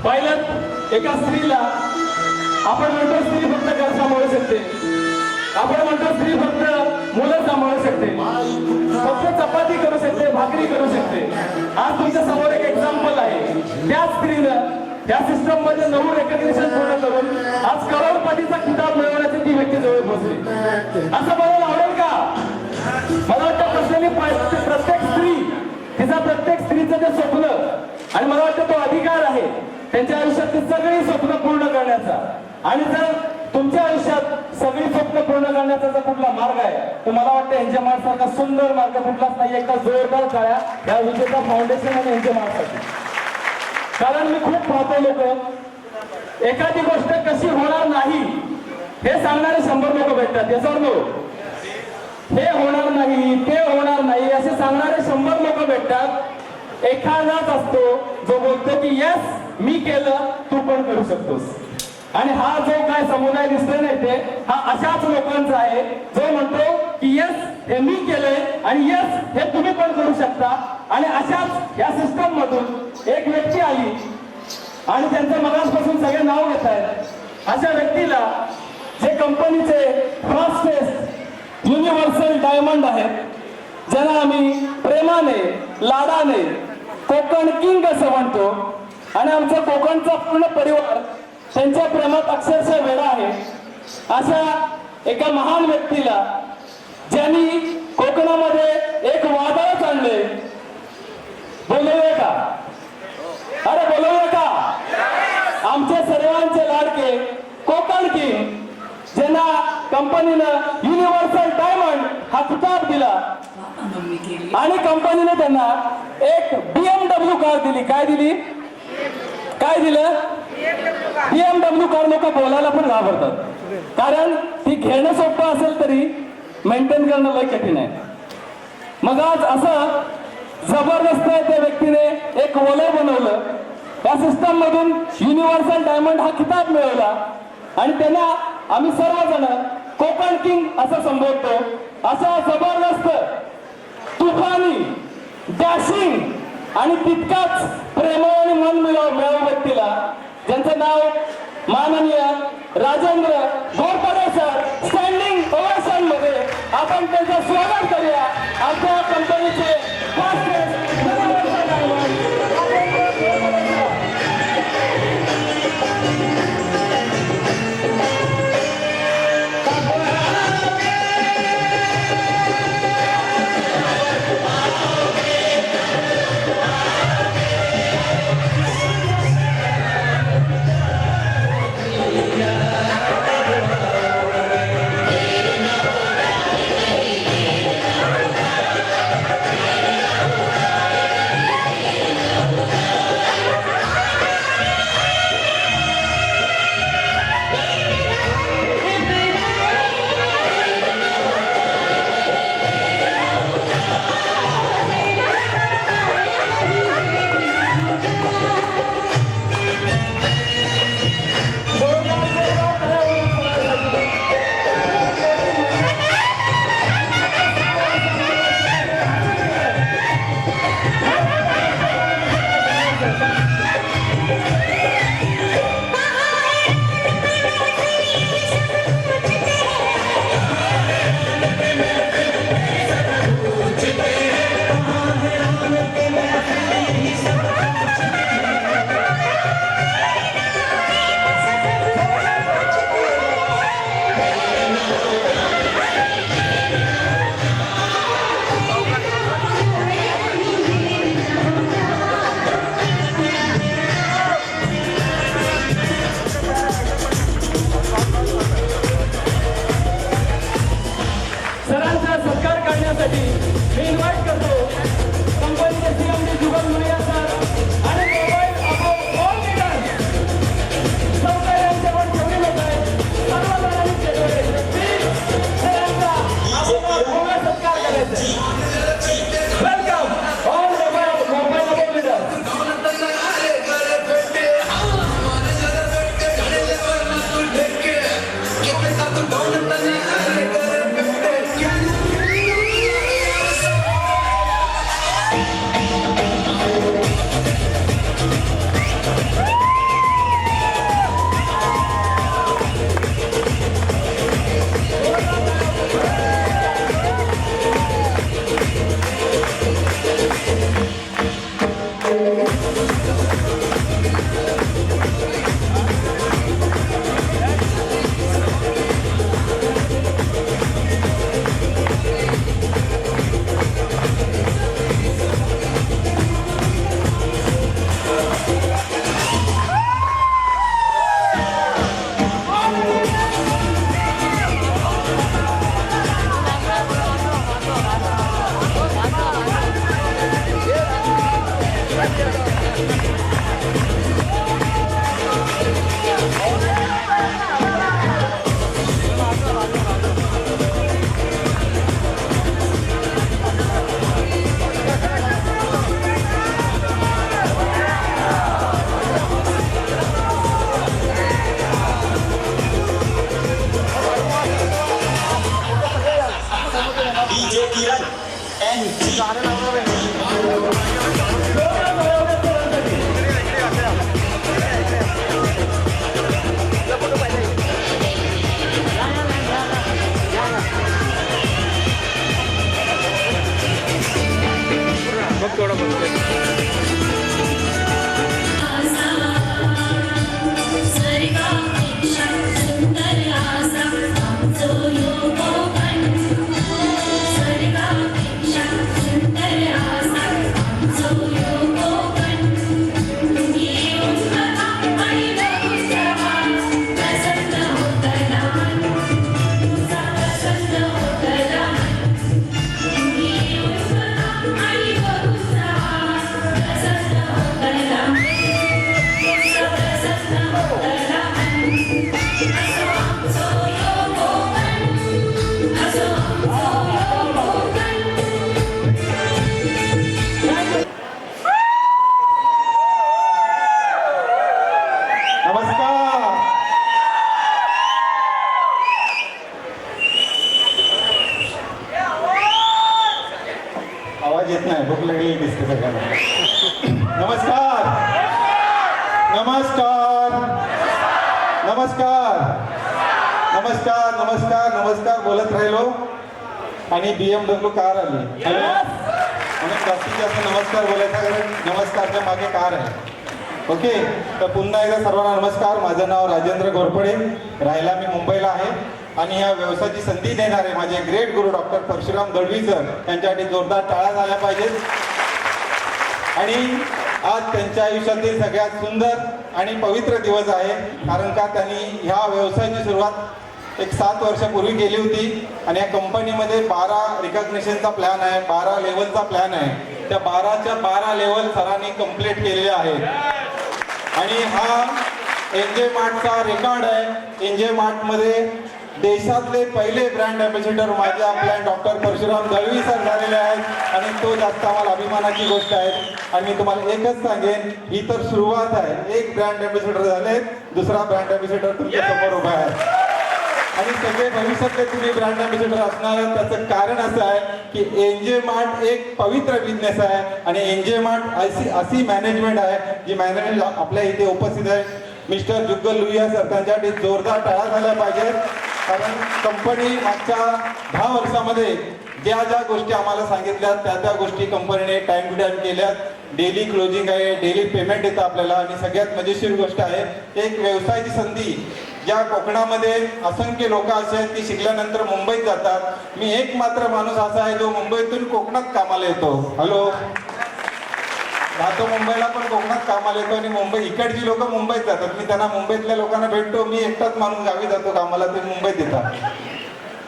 पाहिलं एका स्त्रीला आपण म्हणतो स्त्री फक्त घर सांभाळू शकते, आपण म्हणतो स्त्री फक्त मुलं सांभाळू शकते, फक्त चपाती करू शकते, भाकरी करू शकते. आज तुमच्या समोर एक एक्झाम्पल आहे. त्याच स्त्रीनं त्या सिस्टम मध्ये नऊ रेकग्निशन पूर्ण करून आज करोडपतीचा खिताब मिळवण्याची ती व्यक्ती जवळ पोहोचली. असं बघायला आवडेल का? मला वाटतं कसलेली प्रत्येक स्त्री तिचा प्रत्येक स्त्रीचं ते स्वप्न आणि मला वाटतं तो अधिकार आहे त्यांच्या आयुष्यातली सगळी स्वप्न पूर्ण करण्याचा. आणि जर तुमच्या आयुष्यात सगळी स्वप्न पूर्ण करण्याचा जर कुठला मार्ग आहे तर मला वाटतं यांच्या मार्गसारखा सुंदर मार्ग कुठलाच नाही. एका जोरदार काळ्या या विजेता फाउंडेशन आणि यांच्या मार्गासाठी. कारण मी खूप पाहतो लोक एखादी गोष्ट कशी होणार नाही हे सांगणारे 100 लोक भेटतात. याच्यावर नो हे होणार नाही, ते होणार नाही असे सांगणारे 100 लोक भेटतात. एखादाच असतो जो बोलतो की यस मी केलं, तू पण करू शकतोस. आणि हा जो काय समुदाय दिसतोय नाही ते हा अशाच लोकांचा आहे जो म्हणतो की यस हे मी केलंय आणि यस हे तुम्ही पण करू शकता. आणि अशाच या सिस्टम मधून एक व्यक्ती आली आणि त्यांचं मगासपासून सगळे नाव घेत आहेत. अशा व्यक्तीला जे कंपनीचे फास्टेस्ट युनिव्हर्सल डायमंड आहेत, ज्यांना आम्ही प्रेमाने लाडाने कोकण किंग असं म्हणतो आणि आमचा कोकणचा पूर्ण परिवार त्यांच्या प्रेमात अक्षरशः वेडा आहे, अशा एका महान व्यक्तीला ज्यांनी कोकणामध्ये एक वादळच आणले. बोलवूया का? अरे बोलवूया का? आमचे सर्वांचे लाडके कोकण किंग ज्यांना कंपनीनं युनिव्हर्सल डायमंड हा खिताब दिला आणि कंपनीने त्यांना एक BMW कार दिली. काय दिली? काय दिलं? BMW car. लोक बोलायला पण घाबरतात कारण ती घेणं सोपं असेल तरी मेंटेन करणं लय कठीण आहे. मग आज असं जबरदस्त त्या व्यक्तीने एक वलय बनवलं, त्या सिस्टम मधून युनिव्हर्सल डायमंड हा खिताब मिळवला आणि त्यांना आम्ही सर्वजण कोकण किंग असं संबोधतो. असा जबरदस्त तुफानी डॅशिंग आणि तितकाच प्रेमळ आणि मन मिळव व्यक्तीला ज्यांचं नाव माननीय Rajendra Ghorpade sir, standing ovation मध्ये आपण त्यांचं स्वागत करूया. आमच्या कंपनीचे आवाज येत नाही, भूक लागली दिसते सगळ्यांना. नमस्कार नमस्कार नमस्कार नमस्कार नमस्कार नमस्कार बोलत राहिलो आणि BMW कार आली. म्हणून जास्तीत जास्त नमस्कार बोलायचा, कारण नमस्कारच्या मागे कार आहे. ओके, तर पुन्हा एकदा सर्वांना नमस्कार. माझं नाव राजेंद्र घोरपडे, राहायला मी मुंबईला आहे आणि या व्यवसायाची संधी देणारे माझे ग्रेट गुरु डॉक्टर परशुराम दळवी सर यांच्यासाठी जोरदार टाळ्या झाल्या पाहिजेत. आणि आज त्यांच्या आयुष्यातील सगळ्यात सुंदर आणि पवित्र दिवस आहे, कारण का त्यांनी ह्या व्यवसायाची सुरुवात एक 7 वर्षापूर्वी केली होती आणि या कंपनीमध्ये 12 रिकॉग्निशनचा प्लॅन आहे, 12 लेवलचा प्लॅन आहे. त्या 12च्या 12 लेवल सरांनी कंप्लीट केलेले आहेत. आणि हा एनजे मार्टचा रेकॉर्ड आहे. एनजे मार्टमध्ये देशातले पहिले ब्रँड ॲम्बॅसेडर माझे आपल्या डॉक्टर परशुराम दळवी सर झालेले आहेत आणि तो जास्त आम्हाला अभिमानाची गोष्ट आहे. आणि मी तुम्हाला एकच सांगेन, ही तर सुरुवात आहे. एक ब्रँड ॲम्बॅसेडर झाले, दुसरा ब्रँड ॲम्बॅसेडर तुमच्या समोर उभा आहे आणि सगळे भविष्यातले तुम्ही ब्रँड ॲम्बॅसेडर असणार. त्याचं कारण असं आहे की एनजे मार्ट एक पवित्र बिझनेस आहे आणि एनजे मार्ट अशी मॅनेजमेंट आहे जी मॅनेजमेंट आपल्या इथे उपस्थित आहे. मिस्टर जुग्गल लुहिया सर, त्यांच्यासाठी जोरदार टाळ्या झाल्या पाहिजेत, कारण कंपनी मागच्या 10 वर्षामध्ये ज्या ज्या गोष्टी आम्हाला सांगितल्या त्या गोष्टी कंपनीने टाइम टू टाइम केल्यात. डेली क्लोजिंग आहे, डेली पेमेंट येतं आपल्याला. आणि सगळ्यात मजेशीर गोष्ट आहे, एक व्यवसायाची संधी. ज्या कोकणामध्ये असंख्य लोक असे आहेत की शिकल्यानंतर मुंबईत जातात. मी एक मात्र माणूस असा आहे जो मुंबईतून कोकणात कामाला येतो. हॅलो, राहतो मुंबईला पण कोकणात कामाला येतो आणि मुंबई इकडची लोक मुंबईत जातात. मी त्यांना मुंबईतल्या लोकांना भेटतो. मी एकटाच माणूस गावी जातो कामाला, ते मुंबईत येतात.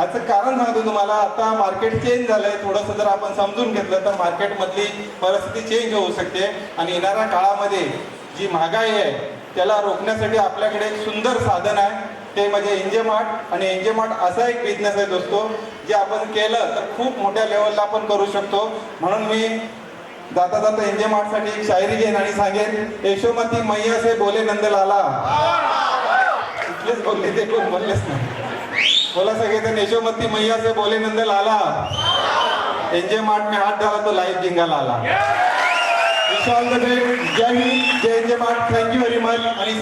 याचं कारण सांगतो तुम्हाला. आता मार्केट चेंज झालंय थोडंसं. जर आपण समजून घेतलं तर मार्केटमधली परिस्थिती चेंज होऊ शकते आणि येणाऱ्या काळामध्ये जी महागाई आहे त्याला रोखण्यासाठी आपल्याकडे एक सुंदर साधन आहे, ते म्हणजे एनजे मार्ट. आणि एनजे मार्ट असा एक बिझनेस आहे दोस्तो, जे आपण केलं तर खूप मोठ्या लेवलला आपण करू शकतो. म्हणून मी जाता जाता एनजे मार्ट साठी एक शायरी घेईन आणि सांगेन, यशोमती मैया से बोले नंदलाला. इथलेच बोलले, ते कोण बोललेच नाही. बोला सगळेजण, यशोमती मैया से बोले नंदलाला. एनजे मार्ट में हाथ डाला तो लाइव जिंगाला आला. Wish all the best. जय हिंद, जय NJ mart. Thank you very much. आणि